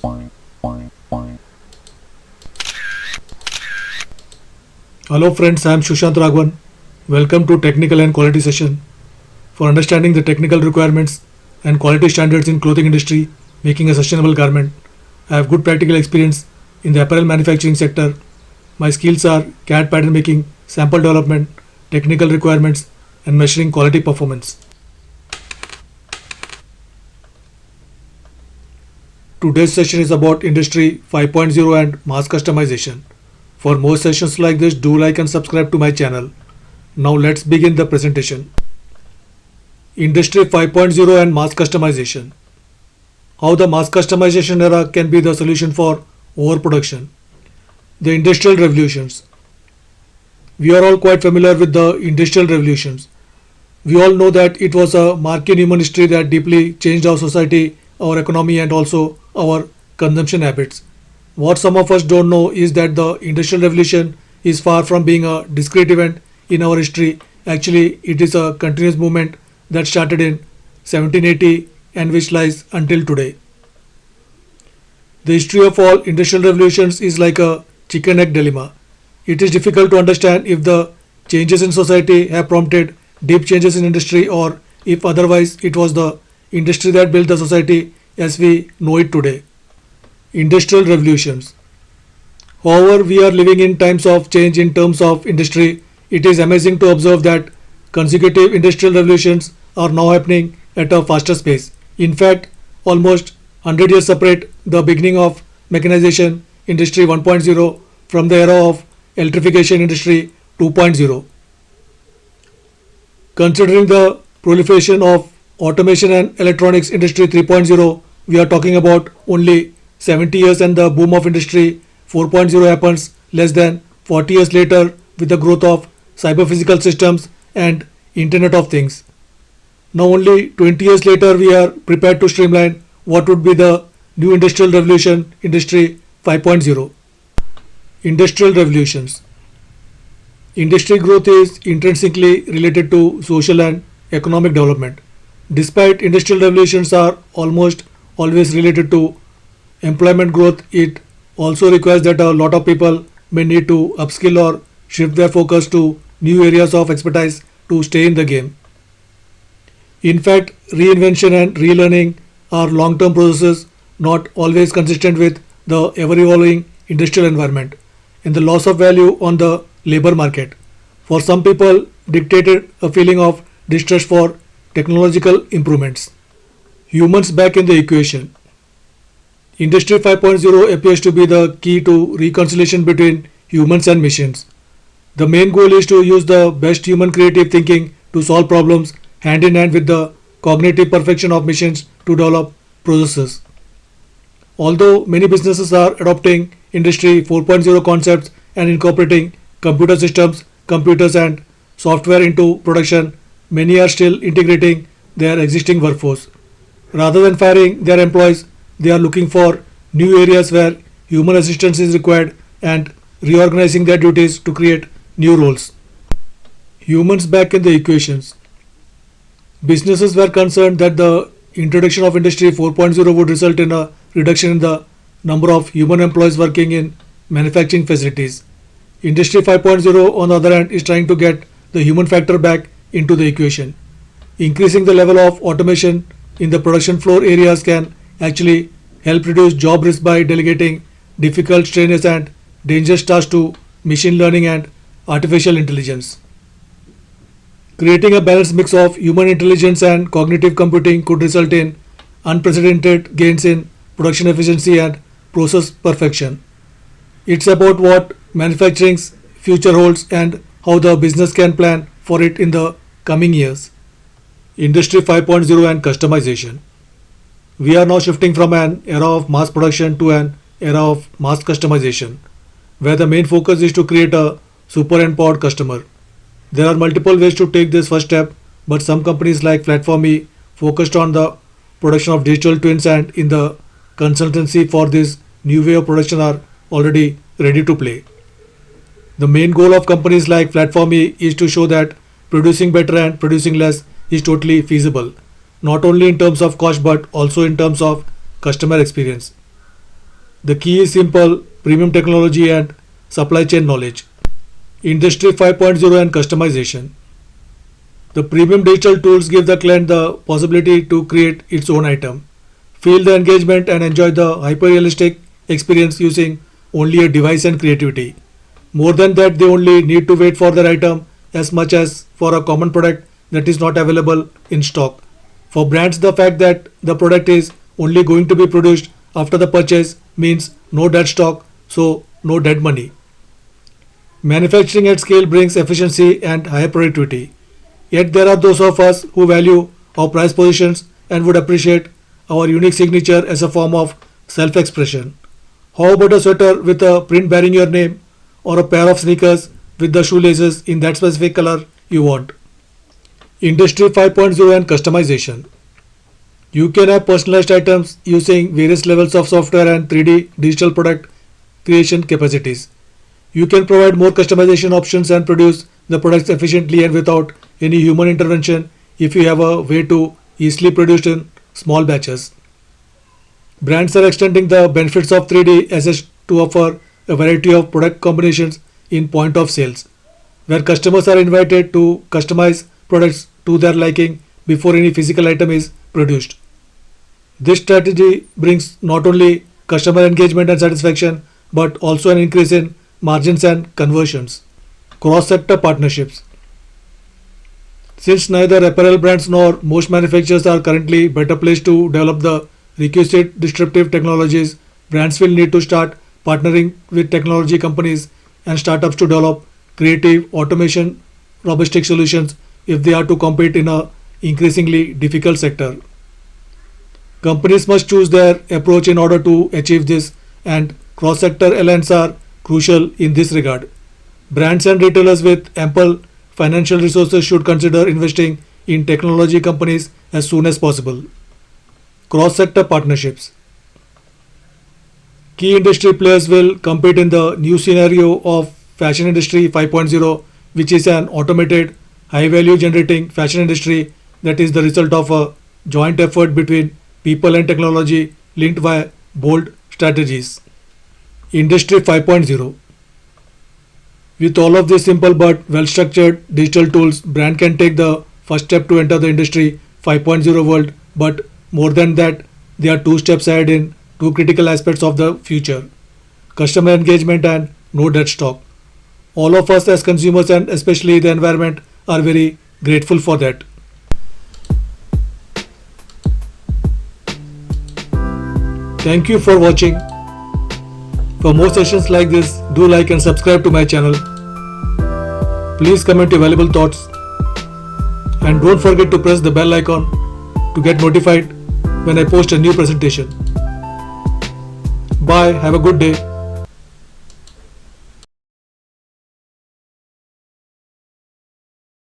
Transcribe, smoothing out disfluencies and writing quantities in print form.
Hello friends, I am Shushant Raghavan. Welcome to Technical and Quality Session. For understanding the technical requirements and quality standards in clothing industry, making a sustainable garment, I have good practical experience in the apparel manufacturing sector. My skills are CAD pattern making, sample development, technical requirements, and measuring quality performance. Today's session is about Industry 5.0 and mass customization. For more sessions like this, do like and subscribe to my channel. Now let's begin the presentation. Industry 5.0 and mass customization. How the mass customization era can be the solution for overproduction. The industrial revolutions. We are all quite familiar with the industrial revolutions. We all know that it was a mark in human history that deeply changed our society, our economy, and also our consumption habits. What some of us don't know is that the Industrial Revolution is far from being a discrete event in our history. Actually, it is a continuous movement that started in 1780 and which lies until today. The history of all industrial revolutions is like a chicken egg dilemma. It is difficult to understand if the changes in society have prompted deep changes in industry or if otherwise it was the industry that built the society as we know it today. Industrial revolutions. However, we are living in times of change in terms of industry. It is amazing to observe that consecutive industrial revolutions are now happening at a faster pace. In fact, almost 100 years separate the beginning of mechanization industry 1.0 from the era of electrification industry 2.0. Considering the proliferation of automation and electronics industry 3.0, we are talking about only 70 years, and the boom of industry 4.0 happens less than 40 years later with the growth of cyber physical systems and Internet of Things. Now only 20 years later we are prepared to streamline what would be the new industrial revolution, industry 5.0. Industrial revolutions. Industry growth is intrinsically related to social and economic development. Despite industrial revolutions are almost always related to employment growth, it also requires that a lot of people may need to upskill or shift their focus to new areas of expertise to stay in the game. In fact, reinvention and relearning are long-term processes not always consistent with the ever-evolving industrial environment and the loss of value on the labor market. For some people, dictated a feeling of distrust for technological improvements. Humans back in the equation. Industry 5.0 appears to be the key to reconciliation between humans and machines. The main goal is to use the best human creative thinking to solve problems hand in hand with the cognitive perfection of machines to develop processes. Although many businesses are adopting Industry 4.0 concepts and incorporating computer systems, computers and software into production, many are still integrating their existing workforce. Rather than firing their employees, they are looking for new areas where human assistance is required and reorganizing their duties to create new roles. Humans back in the equations. Businesses were concerned that the introduction of Industry 4.0 would result in a reduction in the number of human employees working in manufacturing facilities. Industry 5.0 on the other hand is trying to get the human factor back into the equation. Increasing the level of automation in the production floor areas can actually help reduce job risk by delegating difficult, strenuous and dangerous tasks to machine learning and artificial intelligence. Creating a balanced mix of human intelligence and cognitive computing could result in unprecedented gains in production efficiency and process perfection. It's about what manufacturing's future holds and how the business can plan for it in the coming years. Industry 5.0 and customization. We are now shifting from an era of mass production to an era of mass customization, where the main focus is to create a super empowered customer. There are multiple ways to take this first step, but some companies like Platform focused on the production of digital twins and in the consultancy for this new way of production are already ready to play. The main goal of companies like Platform is to show that producing better and producing less is totally feasible, not only in terms of cost but also in terms of customer experience. The key is simple: premium technology and supply chain knowledge. Industry 5.0 and customization. The premium digital tools give the client the possibility to create its own item, feel the engagement, and enjoy the hyper-realistic experience using only a device and creativity. More than that, they only need to wait for their item as much as for a common product that is not available in stock. For brands, the fact that the product is only going to be produced after the purchase means no dead stock, so no dead money. Manufacturing at scale brings efficiency and higher productivity. Yet there are those of us who value our price positions and would appreciate our unique signature as a form of self expression. How about a sweater with a print bearing your name, or a pair of sneakers with the shoelaces in that specific color you want? Industry 5.0 and customization. You can have personalized items using various levels of software and 3D digital product creation capacities. You can provide more customization options and produce the products efficiently and without any human intervention if you have a way to easily produce in small batches. Brands are extending the benefits of 3D assets to offer a variety of product combinations in point of sales, where customers are invited to customize products to their liking before any physical item is produced. This strategy brings not only customer engagement and satisfaction but also an increase in margins and conversions. Cross-sector partnerships. Since neither apparel brands nor most manufacturers are currently better placed to develop the requisite disruptive technologies, brands will need to start partnering with technology companies and startups to develop creative automation robotic solutions if they are to compete in a increasingly difficult sector. Companies must choose their approach in order to achieve this, and cross-sector alliances are crucial in this regard. Brands and retailers with ample financial resources should consider investing in technology companies as soon as possible. Cross-sector partnerships. Key industry players will compete in the new scenario of Fashion Industry 5.0, which is an automated, high-value generating fashion industry that is the result of a joint effort between people and technology linked via bold strategies. Industry 5.0. With all of these simple but well-structured digital tools, brand can take the first step to enter the Industry 5.0 world, but more than that, they are two steps ahead in two critical aspects of the future: customer engagement and no dead stock. All of us as consumers and especially the environment are very grateful for that. Thank you for watching. For more sessions like this, do like and subscribe to my channel. Please comment your valuable thoughts and don't forget to press the bell icon to get notified when I post a new presentation. Bye, have a good day.